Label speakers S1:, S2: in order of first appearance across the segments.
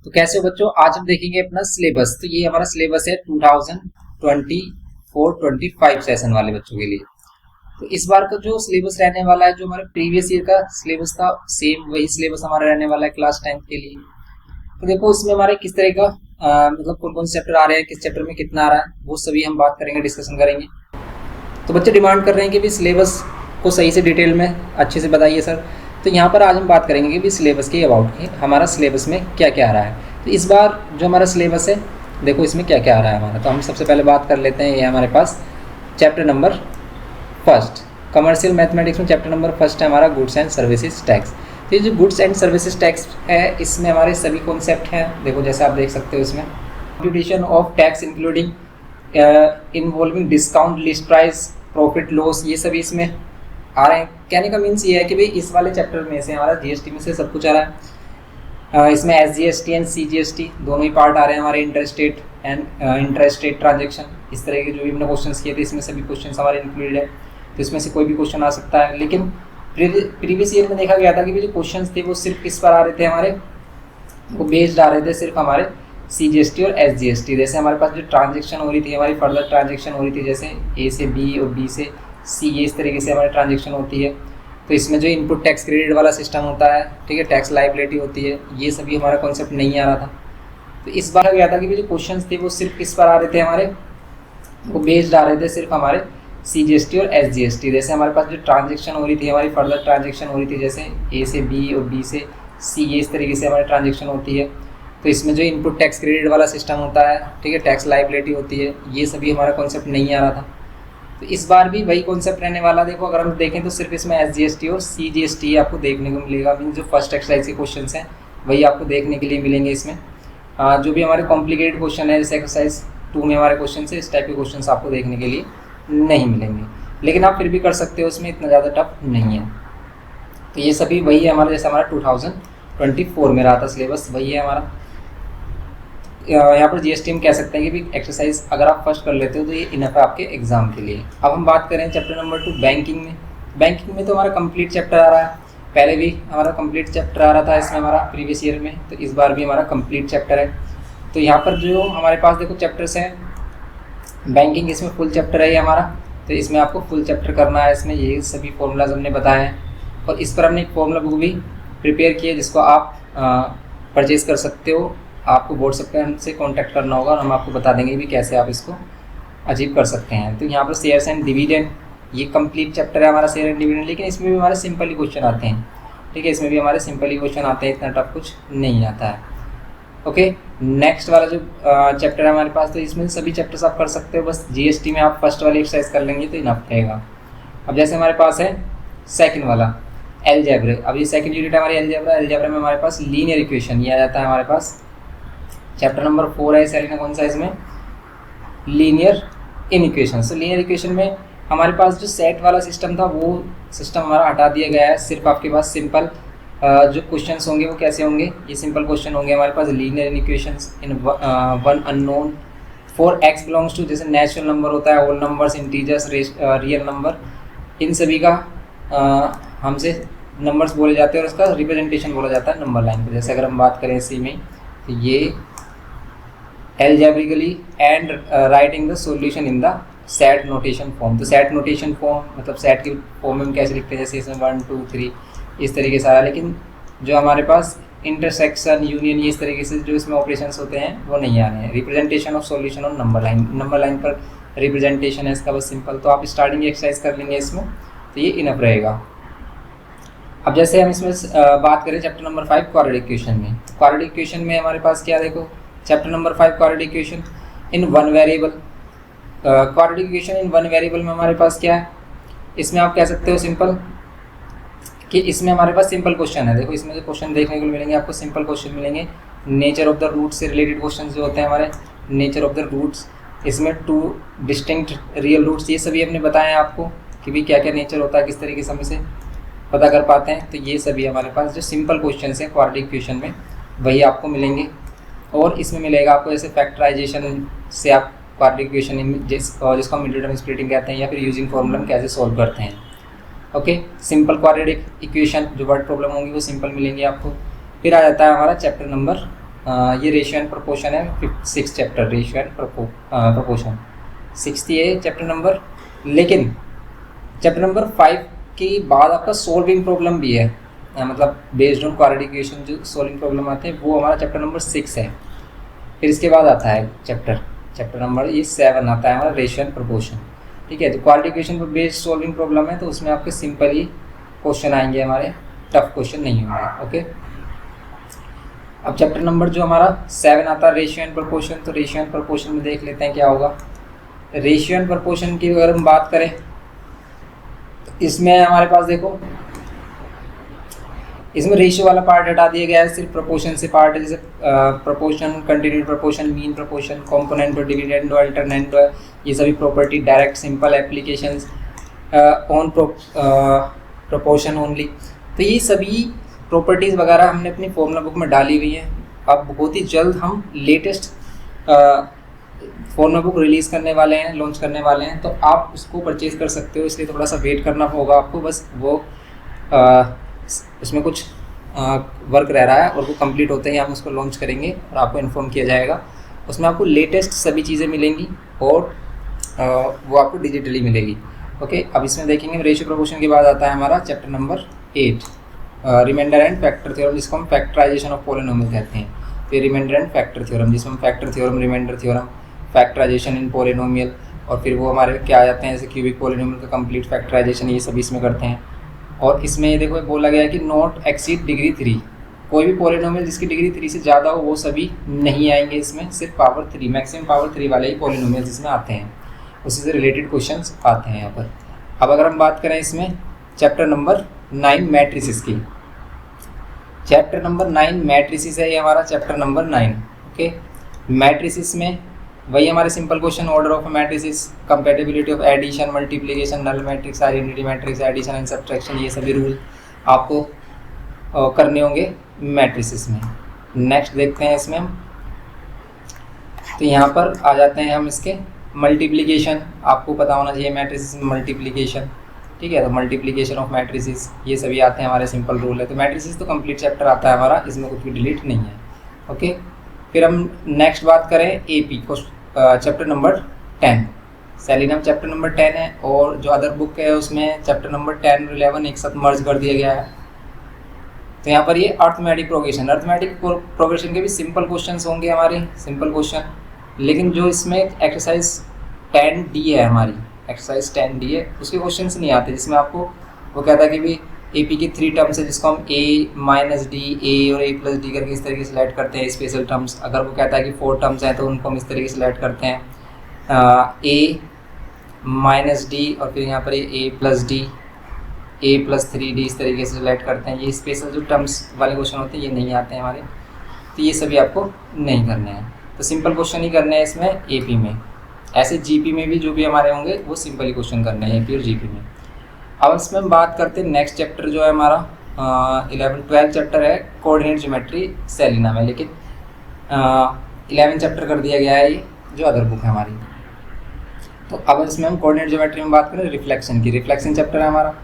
S1: तो कैसे हो बच्चों, आज हम देखेंगे अपना सिलेबस। तो ये हमारा सिलेबस है 2024-25 सेशन वाले बच्चों के लिए। तो इस बार का जो सिलेबस रहने वाला है, जो हमारे प्रीवियस ईयर का सिलेबस था, सेम वही सिलेबस हमारा रहने वाला है क्लास 10 के लिए। तो देखो इसमें हमारे किस तरह का मतलब कौन कौन से चैप्टर आ रहे हैं, किस चैप्टर में कितना आ रहा है, वो सभी हम बात करेंगे, डिस्कशन करेंगे। तो बच्चे डिमांड कर रहे हैं कि भी सिलेबस को सही से डिटेल में अच्छे से बताइए सर। तो यहाँ पर आज हम बात करेंगे कि भी सिलेबस के अबाउट हमारा सिलेबस में क्या क्या आ रहा है। तो इस बार जो हमारा सिलेबस है, देखो इसमें क्या क्या आ रहा है हमारा। तो हम सबसे पहले बात कर लेते हैं, ये हमारे पास chapter number first commercial mathematics में चैप्टर नंबर फर्स्ट है हमारा गुड्स एंड सर्विसेज टैक्स। तो ये जो गुड्स एंड सर्विसेज टैक्स है, इसमें हमारे सभी कॉन्सेप्ट हैं। देखो जैसे आप देख सकते हो, इसमें computation of tax including involving discount, list price, profit loss, ये सभी इसमें आ रहे हैं। कहने का मीन्स ये है कि भाई इस वाले चैप्टर में से हमारा जीएसटी में से सब कुछ आ रहा है। इसमें एसजीएसटी एंड सीजीएसटी दोनों ही पार्ट आ रहे हैं हमारे, इंटरस्टेट एंड इंटरस्टेट ट्रांजेक्शन, इस तरह के जो भी हमने क्वेश्चन किए थे, इसमें सभी क्वेश्चन हमारे इंक्लूडेड है। तो इसमें से कोई भी क्वेश्चन आ सकता है। लेकिन प्रीवियस ईयर में देखा गया था कि जो क्वेश्चन थे वो सिर्फ किस पर आ रहे थे हमारे, वो बेस्ड आ रहे थे सिर्फ हमारे सीजीएसटी और एसजीएसटी। जैसे हमारे पास जो ट्रांजेक्शन हो रही थी, हमारी फर्दर ट्रांजेक्शन हो रही थी, जैसे ए से बी और बी से सी, ये इस तरीके से हमारी ट्रांजेक्शन होती है। तो इसमें जो इनपुट टैक्स क्रेडिट वाला सिस्टम होता है, ठीक है, टैक्स लायबिलिटी होती है, ये सभी हमारा कॉन्सेप्ट नहीं आ रहा था। तो इस बार गया था कि जो क्वेश्चन थे वो सिर्फ किस पर आ रहे थे हमारे, वो बेस्ड आ रहे थे सिर्फ हमारे सीजीएसटी और एसजीएसटी। जैसे हमारे पास जो ट्रांजेक्शन हो रही थी, हमारी फर्दर ट्रांजेक्शन हो रही थी, जैसे ए से बी और बी से सी, ये इस तरीके से हमारी ट्रांजेक्शन होती है। तो इसमें जो इनपुट टैक्स क्रेडिट वाला सिस्टम होता है, ठीक है, टैक्स लायबिलिटी होती है, ये सभी हमारा कॉन्सेप्ट नहीं आ रहा था। तो इस बार भी वही कॉन्सेप्ट रहने वाला। देखो अगर हम देखें तो सिर्फ इसमें एसजीएसटी और सीजीएसटी आपको देखने को मिलेगा। मीन जो फर्स्ट एक्सरसाइज के क्वेश्चन हैं वही आपको देखने के लिए मिलेंगे इसमें। जो भी हमारे कॉम्प्लिकेटेड क्वेश्चन है, जैसे एक्सरसाइज 2 में हमारे क्वेश्चन है, इस टाइप के क्वेश्चन आपको देखने के लिए नहीं मिलेंगे। लेकिन आप फिर भी कर सकते हो, उसमें इतना ज़्यादा टफ नहीं है। तो ये सभी वही है हमारा, जैसे हमारा 2024 में रहा था सिलेबस, वही है हमारा। यहाँ पर जीएसटी हम कह सकते हैं कि भी एक्सरसाइज अगर आप फर्स्ट कर लेते हो तो ये इनफ है आपके एग्जाम के लिए। अब हम बात करें चैप्टर नंबर 2 बैंकिंग में। बैंकिंग में तो हमारा कंप्लीट चैप्टर आ रहा है, पहले भी हमारा कंप्लीट चैप्टर आ रहा था इसमें हमारा प्रीवियस ईयर में, तो इस बार भी हमारा कंप्लीट चैप्टर है। तो यहाँ पर जो हमारे पास देखो चैप्टर्स हैं बैंकिंग, इसमें फुल चैप्टर है ये हमारा। तो इसमें आपको फुल चैप्टर करना है। इसमें ये सभी फॉर्मूलाज हमने बताए हैं और इस पर हमने एक फॉर्मूला बुक भी प्रिपेयर की है, जिसको आप परचेज कर सकते हो। आपको व्हाट्सएप पे हमसे कांटेक्ट करना होगा और हम आपको बता देंगे भी कैसे आप इसको अचीव कर सकते हैं। तो यहाँ पर शेयर्स एंड डिविडेंड, ये कंप्लीट चैप्टर है हमारा शेयर एंड डिविडेंड। लेकिन इसमें भी हमारे सिंपल ही क्वेश्चन आते हैं, ठीक है, इसमें भी हमारे सिंपल ही क्वेश्चन आते हैं, इतना टफ कुछ नहीं आता है। ओके, नेक्स्ट वाला जो चैप्टर है हमारे पास, तो इसमें सभी चैप्टर्स आप कर सकते हो, बस जीएसटी में आप फर्स्ट वाली एक्सरसाइज कर लेंगे तो इनफ रहेगा। अब जैसे हमारे पास है सेकेंड वाला एलजेब्रा। अब ये सेकेंड यूनिट है हमारी एलजेब्रा। एलजेब्रा में हमारे पास लीनियर इक्वेशन ये आ जाता है हमारे पास। चैप्टर नंबर 4 है सेलेना, कौन सा इसमें, लीनियर इक्वेशन। तो लीनियर इक्वेशन में हमारे पास जो सेट वाला सिस्टम था वो सिस्टम हमारा हटा दिया गया है। सिर्फ आपके पास सिंपल जो क्वेश्चंस होंगे वो कैसे होंगे, ये सिंपल क्वेश्चन होंगे हमारे पास। Linear equations in one unknown for X belongs to, जैसे नेचुरल नंबर होता है, whole numbers, integers, real number, इन सभी का हमसे नंबर्स बोले जाते हैं और उसका रिप्रेजेंटेशन बोला जाता है नंबर लाइन पर। जैसे अगर हम बात करें इसी में, तो ये algebraically and writing the solution in the set notation form। तो set notation form मतलब set की फॉर्म में हम कैसे लिखते हैं, जैसे इसमें 1 2 3 इस तरीके से आया। लेकिन जो हमारे पास इंटरसेक्शन, यूनियन, ये इस तरीके से जो इसमें ऑपरेशंस होते हैं वो नहीं आ रहे हैं। रिप्रेजेंटेशन ऑफ सॉल्यूशन और नंबर लाइन पर रिप्रेजेंटेशन है इसका, बस सिंपल। तो आप स्टार्टिंग एक्सरसाइज कर लेंगे इसमें, तो ये इनफ रहेगा। अब जैसे हम इसमें बात करें चैप्टर नंबर 5 क्वाड्रेटिक इक्वेशन में। क्वाड्रेटिक इक्वेशन में हमारे पास क्या, देखो chapter number 5 quadratic equation in one variable. Quadratic equation in one variable में हमारे पास क्या है, इसमें आप कह सकते हो सिंपल कि इसमें हमारे पास सिंपल क्वेश्चन है। देखो इसमें जो क्वेश्चन देखने को मिलेंगे आपको, सिंपल क्वेश्चन मिलेंगे। नेचर ऑफ द रूट्स से रिलेटेड क्वेश्चन जो होते हैं हमारे, नेचर ऑफ द रूट्स, इसमें 2 डिस्टिंक्ट रियल रूट्स, ये सभी हमने बताया है आपको कि भाई क्या क्या नेचर होता है, किस तरीके से हम इसे पता कर पाते हैं। तो ये सभी हमारे पास जो सिंपल क्वेश्चन है क्वाड्रेटिक इक्वेशन में वही आपको मिलेंगे। और इसमें मिलेगा आपको जैसे फैक्टराइजेशन से आप क्वाड्रेटिक इक्वेशन जिसको हम मिडिल टर्म स्प्लिटिंग कहते हैं, या फिर यूजिंग फॉर्मूला हम कैसे सॉल्व करते हैं। ओके, सिंपल क्वाड्रेटिक इक्वेशन जो वर्ड प्रॉब्लम होंगी वो सिंपल मिलेंगी आपको। फिर आ जाता है हमारा चैप्टर नंबर ये रेशियो एंड प्रोपोर्शन है 6 चैप्टर, रेशियो एंड प्रोपोर्शन 6 ये चैप्टर नंबर। लेकिन चैप्टर नंबर 5 के बाद आपका सोल्विंग प्रॉब्लम भी है, मतलब बेस्ड ऑन क्वाड्रेटिक इक्वेशन जो सोल्विंग प्रॉब्लम आते हैं वो हमारा चैप्टर नंबर 6 है। फिर इसके बाद आता है चैप्टर नंबर ये 7 आता है हमारा रेशियो एंड प्रोपोर्शन। ठीक है, तो क्वाड्रेटिक इक्वेशन पर बेस्ड सोल्विंग प्रॉब्लम है, तो उसमें आपके सिंपल ही क्वेश्चन आएंगे, हमारे टफ क्वेश्चन नहीं होंगे। ओके, अब चैप्टर नंबर जो हमारा 7 आता है रेशियो एंड प्रोपोर्शन, तो रेशियो एंड प्रोपोर्शन में देख लेते हैं क्या होगा। रेशियो एंड प्रोपोर्शन की अगर हम बात करें तो इसमें हमारे पास देखो, इसमें रेशियो वाला पार्ट हटा दिया गया है, सिर्फ प्रोपोर्शन से पार्ट है, जैसे proportion, continued proportion, mean proportion, component, dividend, alternate, ये सभी property, direct simple applications on proportion only. तो ये सभी प्रॉपर्टीज़ वगैरह हमने अपनी फॉर्मूला बुक में डाली हुई है। अब बहुत ही जल्द हम लेटेस्ट फॉर्मूला बुक रिलीज़ करने वाले हैं, लॉन्च करने वाले हैं, तो आप उसको परचेज़ कर सकते हो। इसलिए थोड़ा सा वेट करना होगा आपको, बस वो उसमें कुछ वर्क रह रहा है और वो कंप्लीट होते ही हम उसको लॉन्च करेंगे और आपको इन्फॉर्म किया जाएगा। उसमें आपको लेटेस्ट सभी चीज़ें मिलेंगी और वो आपको डिजिटली मिलेगी। ओके, अब इसमें देखेंगे रेशियो प्रोपोर्शन के बाद आता है हमारा chapter number 8 remainder and factor theorem, जिसको हम फैक्टराइजेशन ऑफ पॉलिनोमियल कहते हैं। फिर रिमाइंडर एंड फैक्टर थ्योरम, जिसमें हम factor theorem, remainder theorem, factorisation in polynomial, और फिर वो हमारे क्या आ जाते हैं जैसे क्यूबिक पॉलिनोमियल का कंप्लीट फैक्टराइजेशन, ये सभी इसमें करते हैं। और इसमें ये देखो बोला गया है कि नॉट एक्सीड डिग्री 3, कोई भी पॉलिनोमियल जिसकी डिग्री 3 से ज़्यादा हो वो सभी नहीं आएंगे इसमें, सिर्फ पावर 3, मैक्सिमम पावर 3 वाले ही पॉलिनोमियल जिसमें आते हैं, उसी से रिलेटेड क्वेश्चंस आते हैं यहाँ पर। अब अगर हम बात करें इसमें चैप्टर नंबर 9 मैट्रिसेस की, चैप्टर नंबर 9 मैट्रिसेस है ये हमारा चैप्टर नंबर 9। ओके, मैट्रिसेस में वही हमारे simple question, order of matrices, compatibility of addition, multiplication, null matrix, identity matrix, addition and subtraction, ये सभी रूल आपको करने होंगे मैट्रिसेस में। नेक्स्ट देखते हैं इसमें हम, तो यहाँ पर आ जाते हैं हम इसके मल्टीप्लिकेशन, आपको पता होना चाहिए मैट्रिसेस में मल्टीप्लिकेशन। ठीक है, तो मल्टीप्लिकेशन ऑफ मैट्रिसेस ये सभी आते हैं हमारे, सिंपल रूल है। तो मैट्रिसेस तो कंप्लीट चैप्टर आता है हमारा, इसमें कुछ भी डिलीट नहीं है। ओके, फिर हम नेक्स्ट बात करें एपी को, चैप्टर नंबर 10, सेलिनम चैप्टर नंबर 10 है, और जो अदर बुक है उसमें चैप्टर नंबर 10 और 11 एक साथ मर्ज कर दिया गया है। तो यहाँ पर ये अर्थमेटिक प्रोग्रेशन, अर्थमेटिक प्रोग्रेशन के भी सिंपल क्वेश्चंस होंगे हमारे, सिंपल क्वेश्चन। लेकिन जो इसमें एक्सरसाइज 10D है हमारी, एक्सरसाइज 10D है, उसके क्वेश्चंस नहीं आते, जिसमें आपको वो कहता है कि भी एपी की 3 टर्म्स है, जिसको हम A - D, A और A+D करके इस तरीके से सेलेक्ट करते हैं स्पेशल टर्म्स। अगर वो कहता है कि 4 टर्म्स हैं तो उनको हम इस तरीके से सेलेक्ट करते हैं, A - D और फिर यहाँ पर A+D, A+3D, इस तरीके से सेलेक्ट करते हैं। ये स्पेशल जो टर्म्स वाले क्वेश्चन होते हैं ये नहीं आते हैं हमारे, तो ये सभी आपको नहीं करने हैं, तो सिंपल क्वेश्चन ही करने हैं इसमें एपी में। ऐसे जीपी में भी जो भी हमारे होंगे वो सिंपल ही क्वेश्चन करने हैं एपी और जीपी में। अब इसमें हम बात करते हैं नेक्स्ट चैप्टर जो है हमारा 11-12 चैप्टर है कोऑर्डिनेट ज्योमेट्री सेलिना में, लेकिन 11 चैप्टर कर दिया गया है ये जो अदर बुक है हमारी। तो अब इसमें हम कोऑर्डिनेट ज्योमेट्री में बात करें रिफ्लेक्शन की, रिफ्लेक्शन चैप्टर है हमारा।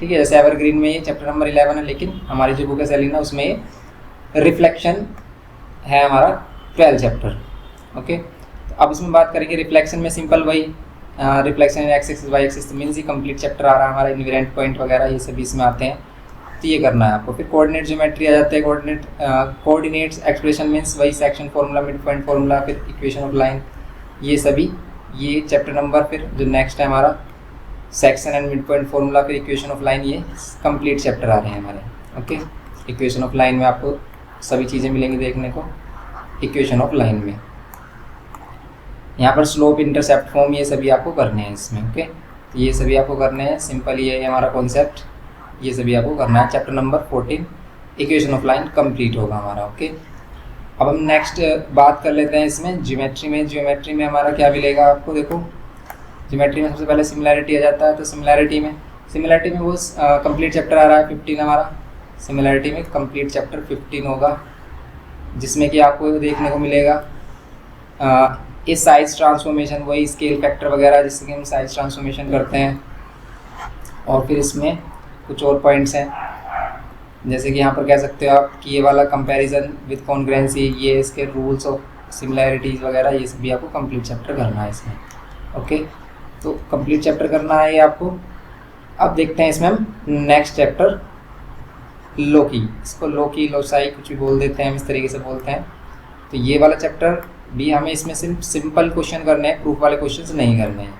S1: ठीक है, जैसे एवरग्रीन में ये चैप्टर नंबर 11 है, लेकिन हमारी जो बुक है सेलिना उसमें ये रिफ्लेक्शन है हमारा 12 चैप्टर। ओके, तो अब इसमें बात करेंगे रिफ्लेक्शन में, सिंपल वही reflection X axis Y axis, तो मीन्स ही कंप्लीट चैप्टर आ रहा है हमारा, इन्वेरेंट पॉइंट वगैरह ये सभी इसमें आते हैं, तो ये करना है आपको। फिर कोऑर्डिनेट ज्योमेट्री आ जाता है, कोऑर्डिनेट्स एक्सप्रेशन मीन्स वही section formula, mid point formula, फिर इक्वेशन ऑफ लाइन, ये सभी ये चैप्टर नंबर फिर जो नेक्स्ट है हमारा section and mid point formula, फिर इक्वेशन ऑफ लाइन, ये कंप्लीट चैप्टर आ रहे हैं हमारे। ओके, इक्वेशन ऑफ लाइन में आपको सभी चीज़ें मिलेंगी देखने को इक्वेशन ऑफ लाइन में। यहाँ पर स्लोप, इंटरसेप्ट, फॉर्म, ये सभी आपको करने हैं इसमें। ओके, तो ये सभी आपको करने हैं, सिंपल ये है हमारा कॉन्सेप्ट, ये सभी आपको करना है। Chapter number 14 equation of line complete होगा हमारा। ओके, अब हम नेक्स्ट बात कर लेते हैं इसमें ज्योमेट्री में। ज्योमेट्री में हमारा क्या मिलेगा आपको, देखो ज्योमेट्री में सबसे पहले सिमिलैरिटी आ जाता है, तो सिमिलैरिटी में वो कंप्लीट चैप्टर आ रहा है 15 हमारा, सिमिलैरिटी में कंप्लीट चैप्टर 15 होगा, जिसमें कि आपको देखने को मिलेगा ये साइज ट्रांसफॉर्मेशन, वही स्केल फैक्टर वगैरह जिससे कि हम साइज ट्रांसफॉर्मेशन करते हैं। और फिर इसमें कुछ और पॉइंट्स हैं, जैसे कि यहाँ पर कह सकते हो आप कि ये वाला कंपैरिजन विद कॉन्ग्रुएंसी, ये इसके रूल्स ऑफ सिमिलैरिटीज़ वगैरह, ये सब भी आपको कंप्लीट चैप्टर करना है इसमें। ओके, तो कंप्लीट चैप्टर करना है ये आपको। अब देखते हैं इसमें हम नेक्स्ट चैप्टर लोकी, इसको लोकी लोसाई कुछ भी बोल देते हैं हम, इस तरीके से बोलते हैं। तो ये वाला चैप्टर भी हमें इसमें सिर्फ सिंपल क्वेश्चन करने हैं, प्रूफ वाले क्वेश्चन नहीं करने हैं।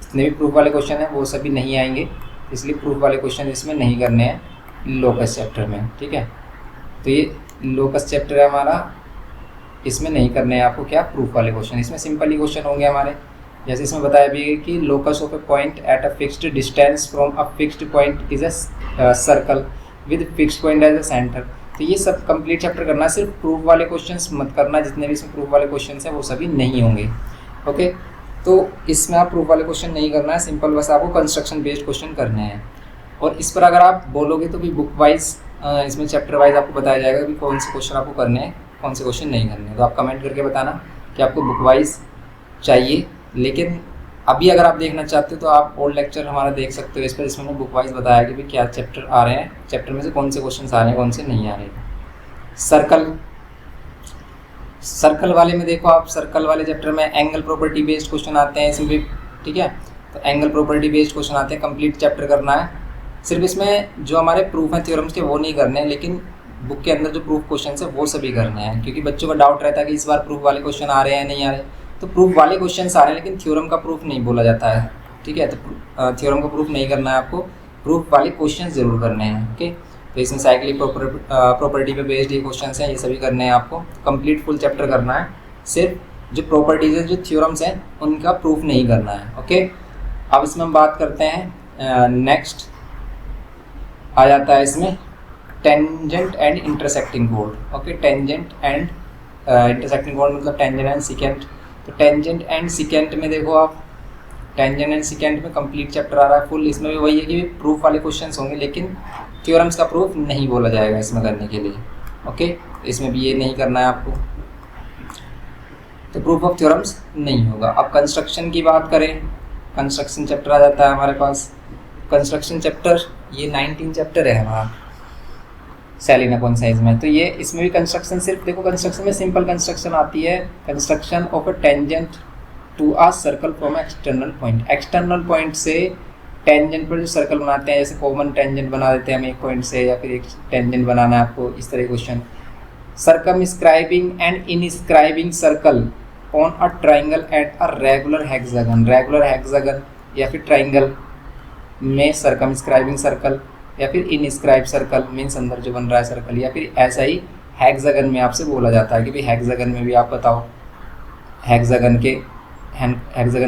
S1: जितने भी प्रूफ वाले क्वेश्चन हैं वो सभी नहीं आएंगे, इसलिए प्रूफ वाले क्वेश्चन इसमें नहीं करने हैं लोकस चैप्टर में, ठीक है। तो ये लोकस चैप्टर है हमारा, इसमें नहीं करने हैं आपको क्या, प्रूफ वाले क्वेश्चन। इसमें सिंपल ही क्वेश्चन होंगे हमारे, जैसे इसमें बताया भी है कि locus of a point at a fixed distance from a fixed point is a circle with fixed point as a centre. तो ये सब कंप्लीट चैप्टर करना है, सिर्फ प्रूफ वाले क्वेश्चंस मत करना, जितने भी इसमें प्रूफ वाले क्वेश्चंस हैं वो सभी नहीं होंगे। ओके, तो इसमें आप प्रूफ वाले क्वेश्चन नहीं करना है, सिंपल बस आपको कंस्ट्रक्शन बेस्ड क्वेश्चन करने हैं। और इस पर अगर आप बोलोगे तो भी बुक वाइज इसमें चैप्टर वाइज आपको बताया जाएगा कि कौन से क्वेश्चन आपको करने हैं, कौन से क्वेश्चन नहीं करने हैं। तो आप कमेंट करके बताना कि आपको बुक वाइज चाहिए, लेकिन अभी अगर आप देखना चाहते हो तो आप ओल्ड लेक्चर हमारा देख सकते हो इस पर, इसमें मैंने बुक वाइज बताया कि भाई क्या चैप्टर आ रहे हैं, चैप्टर में से कौन से क्वेश्चन आ रहे हैं, कौन से नहीं आ रहे हैं। सर्कल वाले में देखो आप, सर्कल वाले चैप्टर में एंगल प्रॉपर्टी बेस्ड क्वेश्चन आते हैं इसमें भी, ठीक है। तो एंगल प्रॉपर्टी बेस्ड क्वेश्चन आते हैं, कंप्लीट चैप्टर करना है। सिर्फ इसमें जो हमारे प्रूफ हैं थ्योरम्स के वो नहीं करने हैं, लेकिन बुक के अंदर जो प्रूफ क्वेश्चन है वो सभी करने हैं, क्योंकि बच्चों का डाउट रहता है कि इस बार प्रूफ वाले क्वेश्चन आ रहे हैं नहीं आ रहे। तो प्रूफ वाले क्वेश्चन आ रहे हैं, लेकिन थ्योरम का प्रूफ नहीं बोला जाता है, ठीक है। तो थ्योरम का प्रूफ नहीं करना है आपको, प्रूफ वाले क्वेश्चन जरूर करने हैं। ओके, तो इसमें साइक्लिक प्रॉपर्टी पे बेस्ड ये क्वेश्चन हैं, ये सभी करने हैं आपको। कंप्लीट फुल चैप्टर करना है, सिर्फ जो प्रॉपर्टीज है, जो थ्योरम्स हैं उनका प्रूफ नहीं करना है। ओके, अब इसमें हम बात करते हैं नेक्स्ट आ जाता है इसमें tangent and intersecting code. Okay, tangent and intersecting code मतलब टेंजेंट एंड सिकेंट। तो टेंजेंट एंड सिकेंट में देखो आप, टेंजेंट एंड सिकेंट में कंप्लीट चैप्टर आ रहा है फुल। इसमें भी वही है कि प्रूफ वाले क्वेश्चंस होंगे, लेकिन थ्योरम्स का प्रूफ नहीं बोला जाएगा इसमें करने के लिए। ओके, इसमें भी ये नहीं करना है आपको, तो प्रूफ ऑफ थ्योरम्स नहीं होगा। अब कंस्ट्रक्शन की बात करें, कंस्ट्रक्शन चैप्टर आ जाता है हमारे पास। कंस्ट्रक्शन चैप्टर ये 19 चैप्टर है हमारा सेलिन अपॉन साइज में। तो ये इसमें भी कंस्ट्रक्शन, सिर्फ देखो कंस्ट्रक्शन में सिंपल कंस्ट्रक्शन आती है, construction of a tangent to a circle from external point. External point से टेंजेंट पर जो सर्कल बनाते हैं, जैसे कॉमन टेंजेंट बना देते हैं हम एक पॉइंट से, या फिर एक टेंजेंट बनाना है आपको, इस तरह question. Circumscribing and inscribing circle on a triangle at a regular hexagon. Regular hexagon या फिर ट्राइंगल में सर्कमस्क्राइबिंग सर्कल या फिर इनस्क्राइब सर्कल, मीन्स अंदर जो बन रहा है सर्कल, या फिर ऐसा ही हेक्सागन में आपसे बोला जाता है कि भाई हेक्सागन में भी आप बताओ, हेक्सागन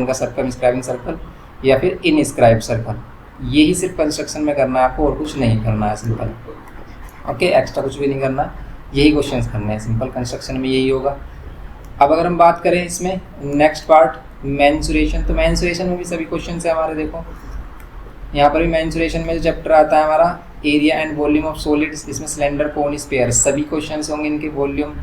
S1: का सर्कमस्क्राइबिंग सर्कल या फिर इनस्क्राइब सर्कल। यही सिर्फ कंस्ट्रक्शन में करना है आपको, और कुछ नहीं करना है सिंपल। ओके, एक्स्ट्रा कुछ भी नहीं करना, यही क्वेश्चंस करने हैं सिंपल, कंस्ट्रक्शन में यही होगा। अब अगर हम बात करें इसमें नेक्स्ट पार्ट मेंसुरेशन, तो मेंसुरेशन में भी सभी क्वेश्चन है हमारे। देखो यहाँ पर भी मेंसुरेशन में जो चैप्टर आता है हमारा area and volume of solids, इसमें सिलेंडर कोन स्फीयर सभी क्वेश्चंस होंगे, इनके वॉल्यूम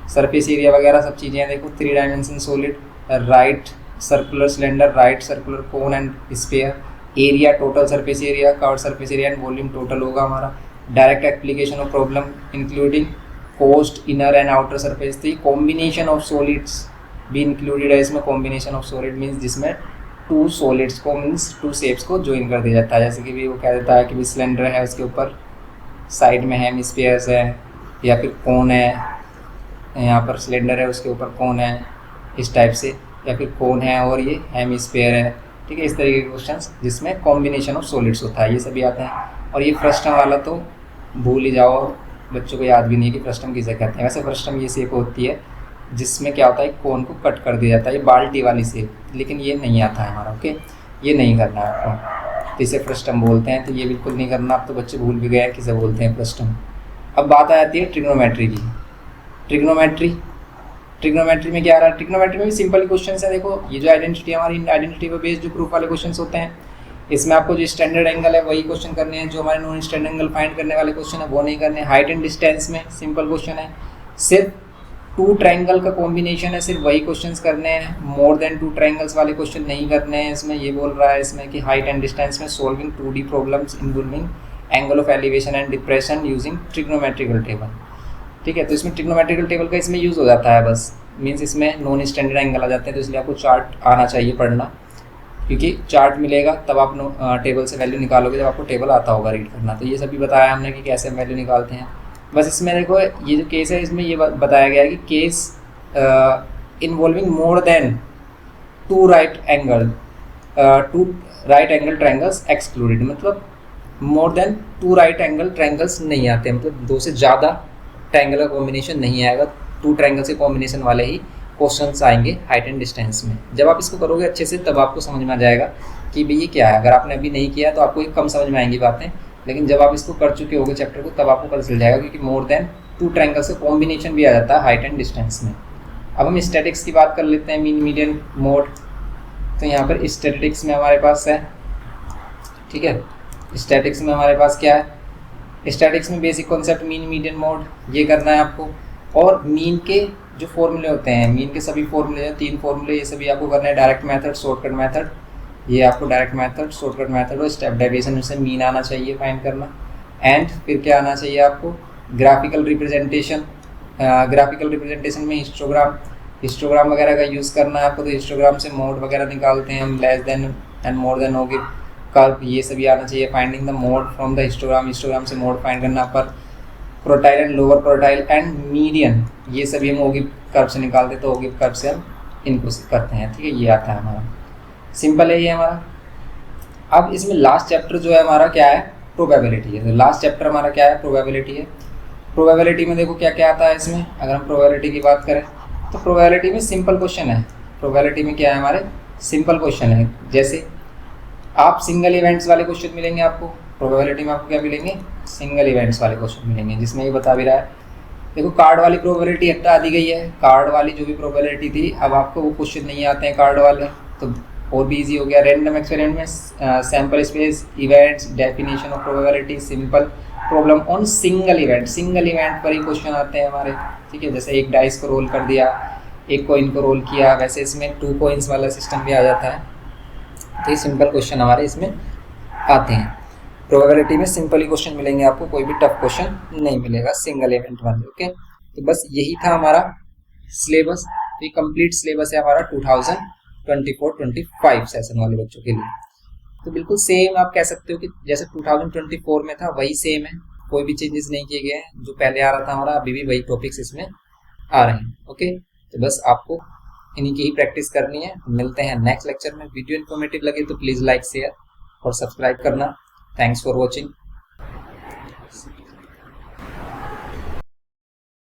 S1: सरफेस एरिया वगैरह सब चीज़ें हैं। देखो 3 dimension solid, right circular cylinder, right circular cone and sphere, area total surface area, curved surface area and volume total होगा हमारा। Direct application of problem including cost inner and outer surface. तो combination of solids भी included है इसमें। Combination of solid means जिसमें 2 solids को, means 2 shapes को join कर दिया जाता है। जैसे कि भी वो कह देता है कि भी सिलेंडर है, उसके ऊपर साइड में हेमिस्फीयर्स है, या फिर कोन है, यहाँ पर सिलेंडर है उसके ऊपर कोन है, इस टाइप से, या फिर कोन है और ये हेमिस्फीयर है, ठीक है। इस तरीके के क्वेश्चंस जिसमें कॉम्बिनेशन ऑफ सॉलिड्स होता है, ये सभी आते हैं। और ये फ्रस्टम वाला तो भूल ही जाओ, बच्चों को याद भी नहीं है कि फ्रस्टम किसे कहते हैं। वैसे फ्रस्टम ये शेप होती है जिसमें क्या होता है, कोन को कट कर दिया जाता है, ये बाल्टी वाली शेप, लेकिन ये नहीं आता है हमारा। ओके, ये नहीं करना है आपको, तो इसे फ्रस्टम बोलते हैं, तो ये बिल्कुल नहीं करना। आप तो बच्चे भूल भी गए हैं किसे बोलते हैं फ्रस्टम। अब बात आ जाती है ट्रिग्नोमेट्री की। ट्रिग्नोमेट्री में क्या आ रहा है, ट्रिग्नोमेट्री में भी सिंपल क्वेश्चन है। देखो ये जो आइडेंटिटी हमारी, आइडेंटिटी पर बेस्ड जो प्रूफ वाले क्वेश्चन होते हैं, इसमें आपको जो स्टैंडर्ड एंगल है वही क्वेश्चन करने हैं, जो हमारे नॉन स्टैंडर्ड एंगल फाइंड करने वाले क्वेश्चन है वो नहीं करने। हाइट एंड डिस्टेंस में सिंपल क्वेश्चन है, सिर्फ 2 ट्राइंगल का कॉम्बिनेशन है, सिर्फ वही क्वेश्चंस करने हैं। मोर देन 2 ट्राइंगल्स वाले क्वेश्चन नहीं करने हैं इसमें। ये बोल रहा है इसमें कि हाइट एंड डिस्टेंस में solving 2D problems involving angle of elevation and depression using trigonometrical table. ठीक है, तो इसमें ट्रिग्नोमेट्रिकल टेबल का इसमें यूज़ हो जाता है, बस मीन्स इसमें नॉन स्टैंडर्ड एंगल आ जाते हैं, तो इसलिए आपको चार्ट आना चाहिए पढ़ना, क्योंकि चार्ट मिलेगा तब आप टेबल से वैल्यू निकालोगे जब आपको टेबल आता होगा रीड करना। तो ये सभी बताया हमने कि कैसे हम वैल्यू निकालते हैं। बस इसमें देखो ये जो केस है इसमें ये बताया गया है कि case involving more than two right angle triangles excluded, मतलब more than two right angle triangles नहीं आते, मतलब दो से ज़्यादा ट्रायंगल का कॉम्बिनेशन नहीं आएगा, टू ट्रायंगल से कॉम्बिनेशन वाले ही क्वेश्चंस आएंगे हाइट एंड डिस्टेंस में। जब आप इसको करोगे अच्छे से तब आपको समझ में आ जाएगा कि भाई ये क्या है। अगर आपने अभी नहीं किया तो आपको ये कम समझ में आएंगी बातें, लेकिन जब आप इसको कर चुके होगे चैप्टर को तब आपको पता चल जाएगा, क्योंकि मोर देन टू ट्रायंगल से कॉम्बिनेशन भी आ जाता है हाइट एंड डिस्टेंस में। अब हम स्टैटिक्स की बात कर लेते हैं, मीन मीडियन मोड। तो यहाँ पर स्टैटिक्स में हमारे पास है, ठीक है, स्टैटिक्स में हमारे पास क्या है, स्टैटिक्स में basic concept mean median mode ये करना है आपको, और मीन के जो फॉर्मूले होते हैं, मीन के सभी फॉर्मूले हैं, 3 फॉर्मूले, ये सभी आपको करना है। डायरेक्ट मेथड, शॉर्टकट मेथड, ये आपको डायरेक्ट मेथड, शॉर्टकट मेथड और स्टेप डेविएशन से मीन आना चाहिए फाइंड करना। एंड फिर क्या आना चाहिए आपको, ग्राफिकल रिप्रेजेंटेशन। ग्राफिकल रिप्रेजेंटेशन में हिस्टोग्राम वगैरह का यूज़ करना है आपको, तो हिस्टोग्राम से मोड वगैरह निकालते हैं हम, less than and more than हो गए, कर्व, ये सभी आना चाहिए। Finding the mode from the histogram, histogram से मोड फाइंड करना पर प्रोटाइल एंड लोअर प्रोटाइल एंड मीडियन, ये सभी हम ओगिव कर्व से निकालते, तो ओगिव कर्व से हम इनको करते हैं। ठीक है, ये आता है हमारा, सिंपल है ये हमारा। अब इसमें लास्ट चैप्टर जो है हमारा क्या है, प्रोबेबिलिटी है। तो लास्ट चैप्टर हमारा क्या है, प्रोबेबिलिटी है। प्रोबेबिलिटी में देखो क्या क्या आता है इसमें, अगर हम प्रोबेबिलिटी की बात करें तो प्रोबेबिलिटी में सिंपल क्वेश्चन है। प्रोबेबिलिटी में क्या है हमारे, सिंपल क्वेश्चन है। जैसे आप सिंगल इवेंट्स वाले क्वेश्चन मिलेंगे आपको, प्रोबेबिलिटी में आपको क्या मिलेंगे, सिंगल इवेंट्स वाले क्वेश्चन मिलेंगे, जिसमें ये बता भी रहा है। देखो कार्ड वाली प्रोबेबिलिटी हटा दी गई है, कार्ड वाली जो भी प्रोबेबिलिटी थी अब आपको वो क्वेश्चन नहीं आते हैं कार्ड वाले, तो और भी ईजी हो गया। रैंडम एक्सपेरिमेंट में sample space, events, definition of probability, simple problem on single event, single event पर ही क्वेश्चन आते हैं हमारे। ठीक है, जैसे एक डाइस को रोल कर दिया, एक कॉइन को रोल किया, वैसे इसमें 2 कॉइन्स वाला सिस्टम भी आ जाता है। तो ये सिंपल क्वेश्चन हमारे इसमें आते हैं। प्रोबेबिलिटी में सिंपल ही क्वेश्चन मिलेंगे आपको, कोई भी टफ क्वेश्चन नहीं मिलेगा सिंगल इवेंट वाले। ओके, तो बस यही था हमारा सिलेबस। तो ये कंप्लीट सिलेबस है हमारा 2024-25 सेशन वाले बच्चों के लिए। तो बिल्कुल सेम आप कह सकते हो कि जैसे 2024 में था वही सेम है, कोई भी चेंजेस नहीं किए गए हैं। जो पहले आ रहा था हमारा अभी भी वही टॉपिक्स इसमें आ रहे हैं। ओके, तो बस आपको इन्हीं की ही प्रैक्टिस करनी है। मिलते हैं नेक्स्ट लेक्चर में। वीडियो इन्फॉर्मेटिव लगे तो प्लीज़ लाइक, शेयर और सब्सक्राइब करना। Thanks for watching.